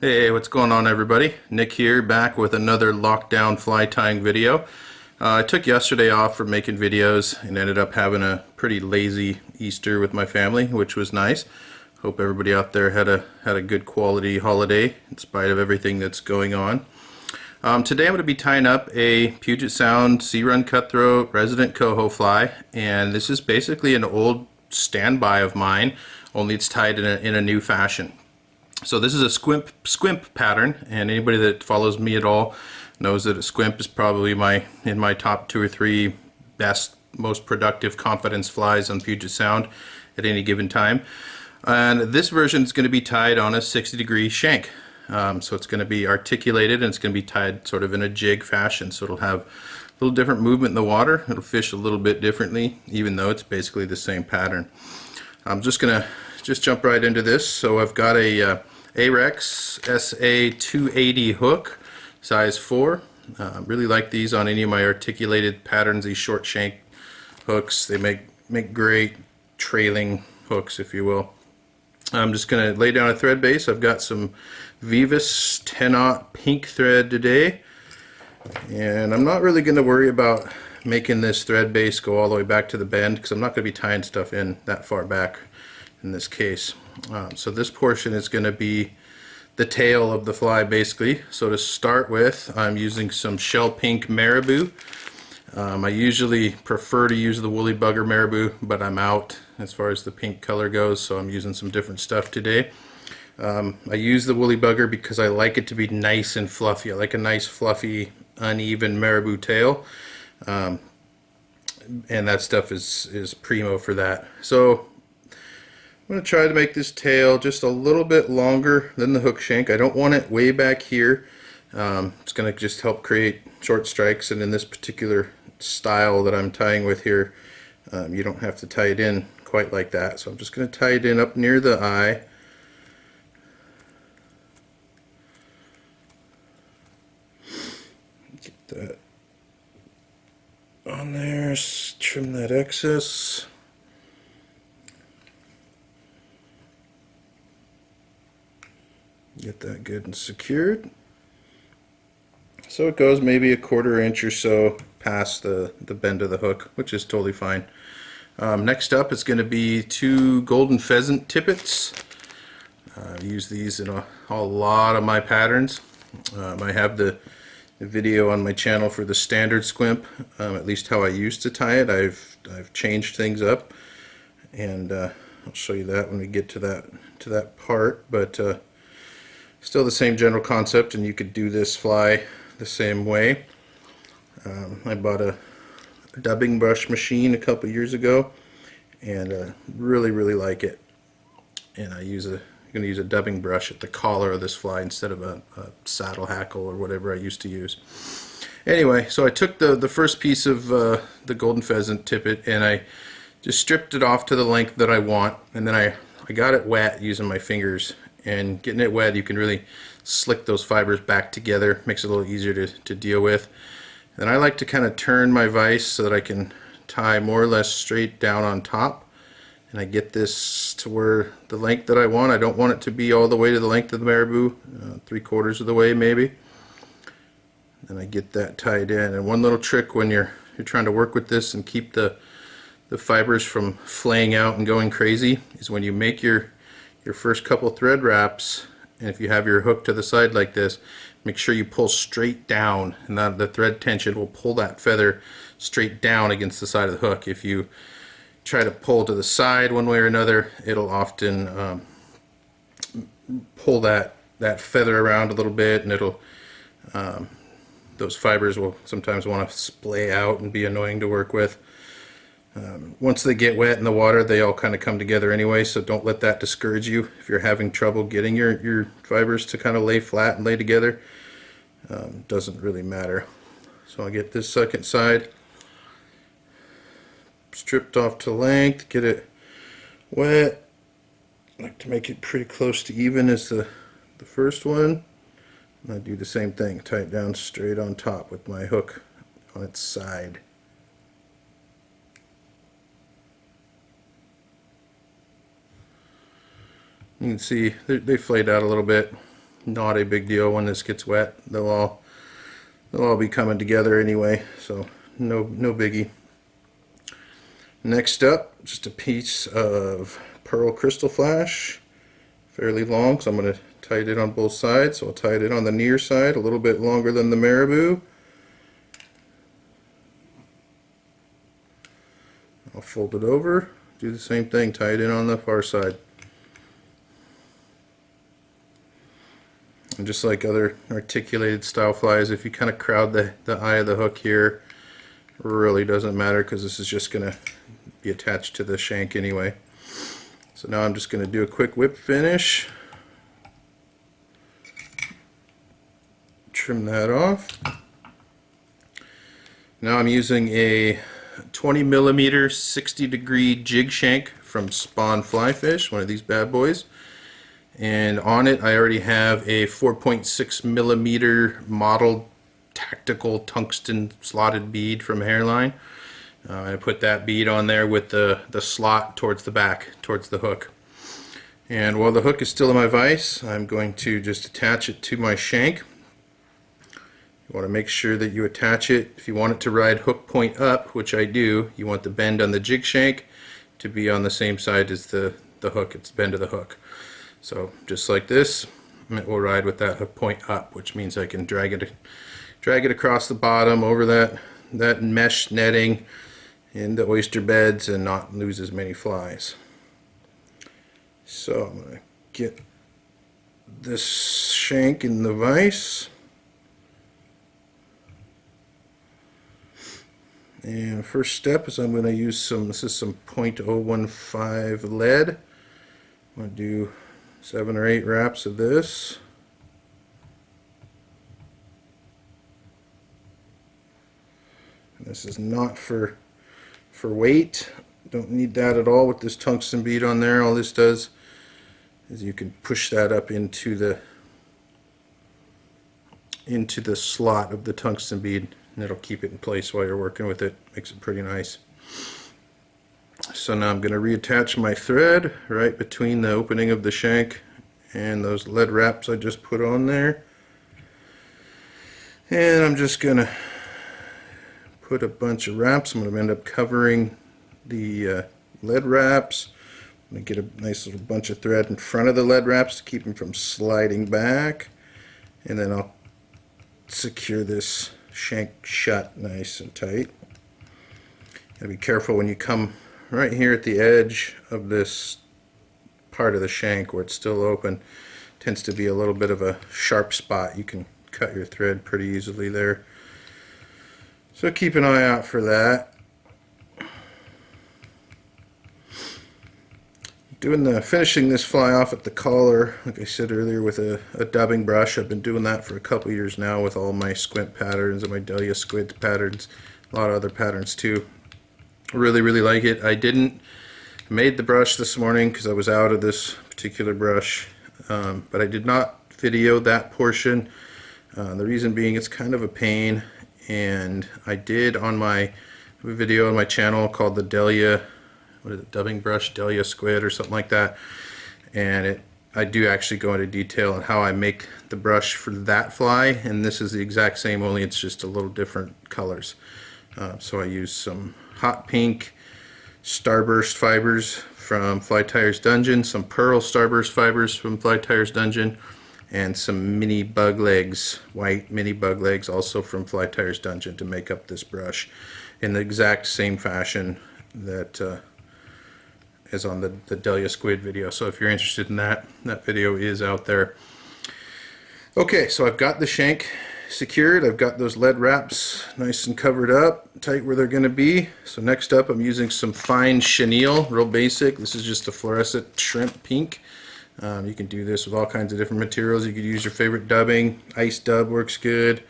Hey, what's going on everybody? Nick here, back with another lockdown fly tying video. I took yesterday off from making videos and ended up having a pretty lazy Easter with my family, which was nice. Hope everybody out there had a good quality holiday in spite of everything that's going on. Today I'm going to be tying up a Puget Sound Sea Run Cutthroat resident coho fly, and this is basically an old standby of mine, only it's tied in a new fashion. So this is a squimp pattern, and anybody that follows me at all knows that a squimp is probably in my top 2 or 3 best, most productive confidence flies on Puget Sound at any given time. And this version is going to be tied on a 60-degree shank. So it's going to be articulated and it's going to be tied sort of in a jig fashion. So it'll have a little different movement in the water. It'll fish a little bit differently, even though it's basically the same pattern. I'm just going to jump right into this. So I've got a Ahrex SA280 hook, size 4. Really like these on any of my articulated patterns, these short shank hooks. They make great trailing hooks, if you will. I'm just going to lay down a thread base. I've got some Vivus 10-aught pink thread today, and I'm not really going to worry about making this thread base go all the way back to the bend because I'm not going to be tying stuff in that far back in this case. So this portion is going to be the tail of the fly basically. So to start with, I'm using some shell pink marabou. I usually prefer to use the woolly bugger marabou, but I'm out as far as the pink color goes, so I'm using some different stuff today. I use the woolly bugger because I like it to be nice and fluffy. I like a nice fluffy uneven marabou tail, and that stuff is primo for that. So I'm going to try to make this tail just a little bit longer than the hook shank. I don't want it way back here. It's going to just help create short strikes, and in this particular style that I'm tying with here, you don't have to tie it in quite like that. So I'm just going to tie it in up near the eye. Get that on there, trim that excess. Get that good and secured. So it goes maybe a 1/4 inch or so past the bend of the hook, which is totally fine. Next up is going to be 2 golden pheasant tippets. I use these in a lot of my patterns. I have the video on my channel for the standard squimp, at least how I used to tie it. I've changed things up, and I'll show you that when we get to that part. But still the same general concept, and you could do this fly the same way. I bought a dubbing brush machine a couple years ago, and really like it. And I'm going to use a dubbing brush at the collar of this fly instead of a saddle hackle or whatever I used to use. Anyway, so I took the first piece of the golden pheasant tippet and I just stripped it off to the length that I want, and then I got it wet using my fingers. And getting it wet, you can really slick those fibers back together. Makes it a little easier to deal with. And I like to kind of turn my vise so that I can tie more or less straight down on top. And I get this to where the length that I want. I don't want it to be all the way to the length of the marabou, 3/4 of the way maybe. And I get that tied in. And one little trick when you're trying to work with this and keep the fibers from flaying out and going crazy is when you make your first couple thread wraps, and if you have your hook to the side like this, make sure you pull straight down, and the thread tension will pull that feather straight down against the side of the hook. If you try to pull to the side one way or another, it'll often pull that feather around a little bit, and it'll those fibers will sometimes want to splay out and be annoying to work with. Once they get wet in the water, they all kind of come together anyway, so don't let that discourage you if you're having trouble getting your fibers to kind of lay flat and lay together. Doesn't really matter. So I'll get this second side stripped off to length, get it wet. I like to make it pretty close to even as the first one. And I do the same thing, tie it down straight on top with my hook on its side. You can see they flayed out a little bit. not a big deal when this gets wet. They'll all be coming together anyway, so no biggie. Next up, just a piece of pearl crystal flash, fairly long, so I'm going to tie it in on both sides. So I'll tie it in on the near side, a little bit longer than the marabou. I'll fold it over, do the same thing, tie it in on the far side. And just like other articulated style flies, if you kind of crowd the eye of the hook here, really doesn't matter because this is just going to be attached to the shank anyway. So now I'm just going to do a quick whip finish. Trim that off. Now I'm using a 20mm 60-degree jig shank from Spawn Fly Fish, one of these bad boys. And on it I already have a 4.6mm modeled tactical tungsten slotted bead from Hairline. I put that bead on there with the slot towards the back, towards the hook. And while the hook is still in my vise, I'm going to just attach it to my shank. You want to make sure that you attach it, if you want it to ride hook point up, which I do, you want the bend on the jig shank to be on the same side as the hook, it's the bend of the hook. So just like this, it will ride with that hook point up, which means I can drag it across the bottom over that mesh netting in the oyster beds and not lose as many flies. So I'm going to get this shank in the vise. And first step is I'm going to use some 0.015 lead. I'm going to do 7 or 8 wraps of this. And this is not for weight. Don't need that at all with this tungsten bead on there. All this does is you can push that up into the slot of the tungsten bead, and it'll keep it in place while you're working with it. Makes it pretty nice. So now I'm going to reattach my thread right between the opening of the shank and those lead wraps I just put on there. And I'm just going to put a bunch of wraps. I'm going to end up covering the lead wraps. I'm going to get a nice little bunch of thread in front of the lead wraps to keep them from sliding back. And then I'll secure this shank shut nice and tight. Gotta be careful when you come right here at the edge of this part of the shank where it's still open. Tends to be a little bit of a sharp spot. You can cut your thread pretty easily there. So keep an eye out for that. Finishing this fly off at the collar, like I said earlier, with a dubbing brush. I've been doing that for a couple years now with all my Squimp patterns and my Delia squid patterns, a lot of other patterns too. Really like it. I made the brush this morning because I was out of this particular brush, but I did not video that portion. The reason being it's kind of a pain, and I did on my video on my channel called the Delia, what is it, dubbing brush, Delia squid or something like that, and I do actually go into detail on how I make the brush for that fly, and this is the exact same, only it's just a little different colors. So I use some hot pink starburst fibers from Fly Tires Dungeon, some pearl starburst fibers from Fly Tires Dungeon, and some mini bug legs, white mini bug legs, also from Fly Tires Dungeon, to make up this brush in the exact same fashion that is on the Delia squid video. So if you're interested in that video is out there. Okay, so I've got the shank secured. I've got those lead wraps nice and covered up, tight where they're going to be. So next up I'm using some fine chenille, real basic. This is just a fluorescent shrimp pink. You can do this with all kinds of different materials. You could use your favorite dubbing. Ice dub works good.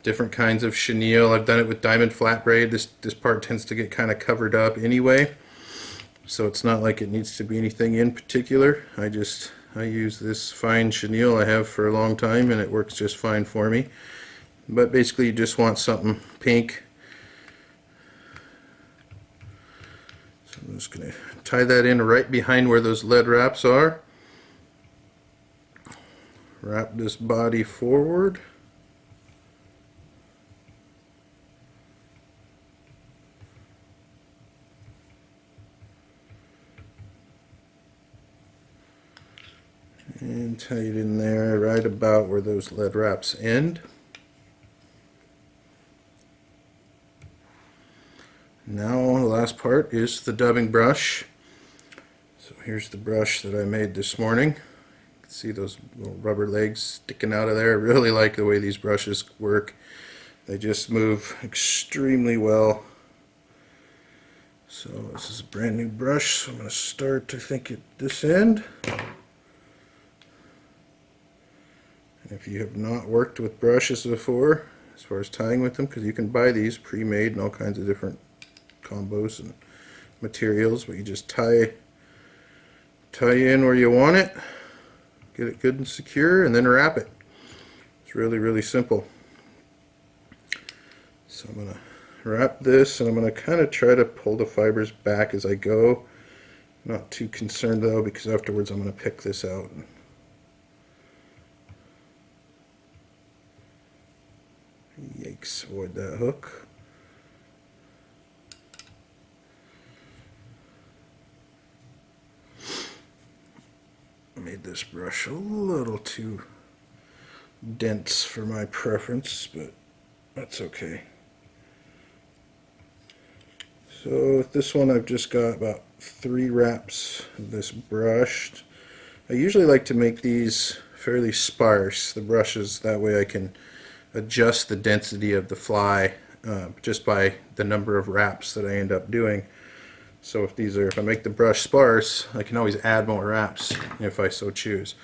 Different kinds of chenille. I've done it with diamond flat braid. This part tends to get kind of covered up anyway, so it's not like it needs to be anything in particular. I use this fine chenille I have for a long time, and it works just fine for me. But basically you just want something pink. So I'm just going to tie that in right behind where those lead wraps are. wrap this body forward. And tie it in there right about where those lead wraps end. Now the last part is the dubbing brush. So here's the brush that I made this morning. You can see those little rubber legs sticking out of there. I really like the way these brushes work. They just move extremely well. So this is a brand new brush, so I'm going to start, I think, at this end. If you have not worked with brushes before, as far as tying with them, because you can buy these pre-made in all kinds of different combos and materials, but you just tie in where you want it, get it good and secure, and then wrap it. It's really, really simple. So I'm going to wrap this, and I'm going to kind of try to pull the fibers back as I go. Not too concerned though, because afterwards I'm going to pick this out. Yikes, avoid that hook. I made this brush a little too dense for my preference, but that's okay. So with this one I've just got about 3 wraps of this brushed. I usually like to make these fairly sparse, the brushes, that way I can adjust the density of the fly just by the number of wraps that I end up doing. So if I make the brush sparse, I can always add more wraps if I so choose.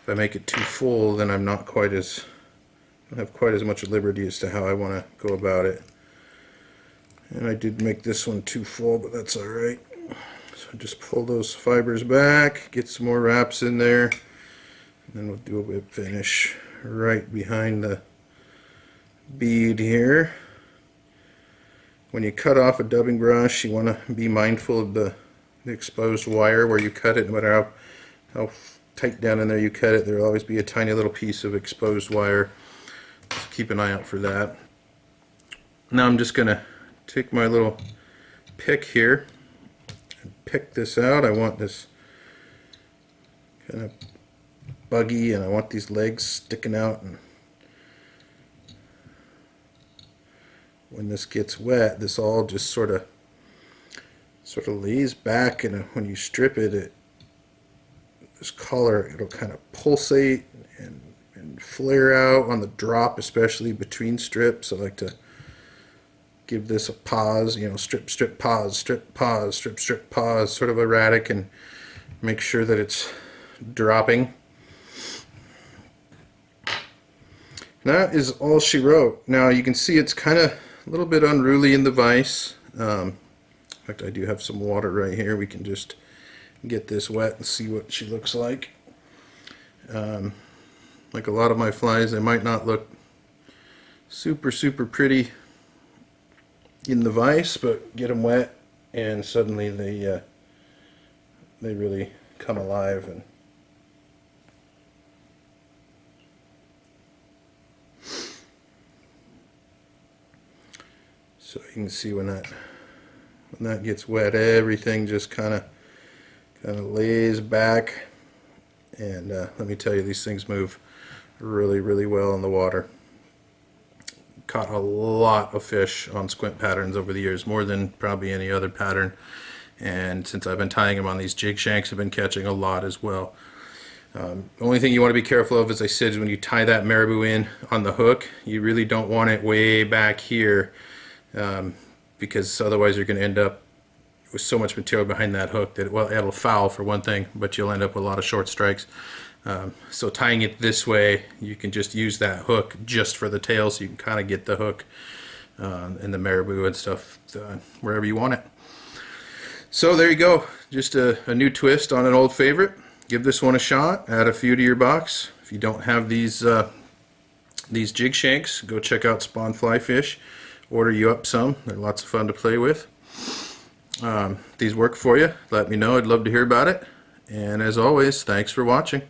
If I make it too full, then I don't have quite as much liberty as to how I want to go about it. And I did make this one too full, but that's alright. So just pull those fibers back, get some more wraps in there, and then we'll do a whip finish right behind the bead here. When you cut off a dubbing brush, you want to be mindful of the exposed wire where you cut it. No matter how tight down in there you cut it, there will always be a tiny little piece of exposed wire. So keep an eye out for that. Now I'm just going to take my little pick here and pick this out. I want this kind of buggy, and I want these legs sticking out, and when this gets wet, this all just sort of lays back, and when you strip it, this color, it'll kind of pulsate and flare out on the drop, especially between strips. I like to give this a pause, strip, strip, pause, strip, pause, strip, strip, pause, sort of erratic, and make sure that it's dropping. That is all she wrote. Now you can see it's kind of a little bit unruly in the vise. In fact, I do have some water right here. We can just get this wet and see what she looks like. Like a lot of my flies, they might not look super pretty in the vise, but get them wet and suddenly they really come alive. And so you can see when that gets wet, everything just kind of lays back. And let me tell you, these things move really well in the water. Caught a lot of fish on squint patterns over the years, more than probably any other pattern. And since I've been tying them on these jig shanks, I've been catching a lot as well. The only thing you want to be careful of, as I said, is when you tie that marabou in on the hook, you really don't want it way back here, because otherwise you're going to end up with so much material behind that hook that, well, it'll foul for one thing, but you'll end up with a lot of short strikes. So tying it this way, you can just use that hook just for the tail, so you can kind of get the hook and the marabou and stuff wherever you want it. So there you go, just a new twist on an old favorite. Give this one a shot, add a few to your box. If you don't have these jig shanks, go check out Spawn Fly Fish. Order you up some, they're lots of fun to play with. These work for you, let me know, I'd love to hear about it. And as always, thanks for watching.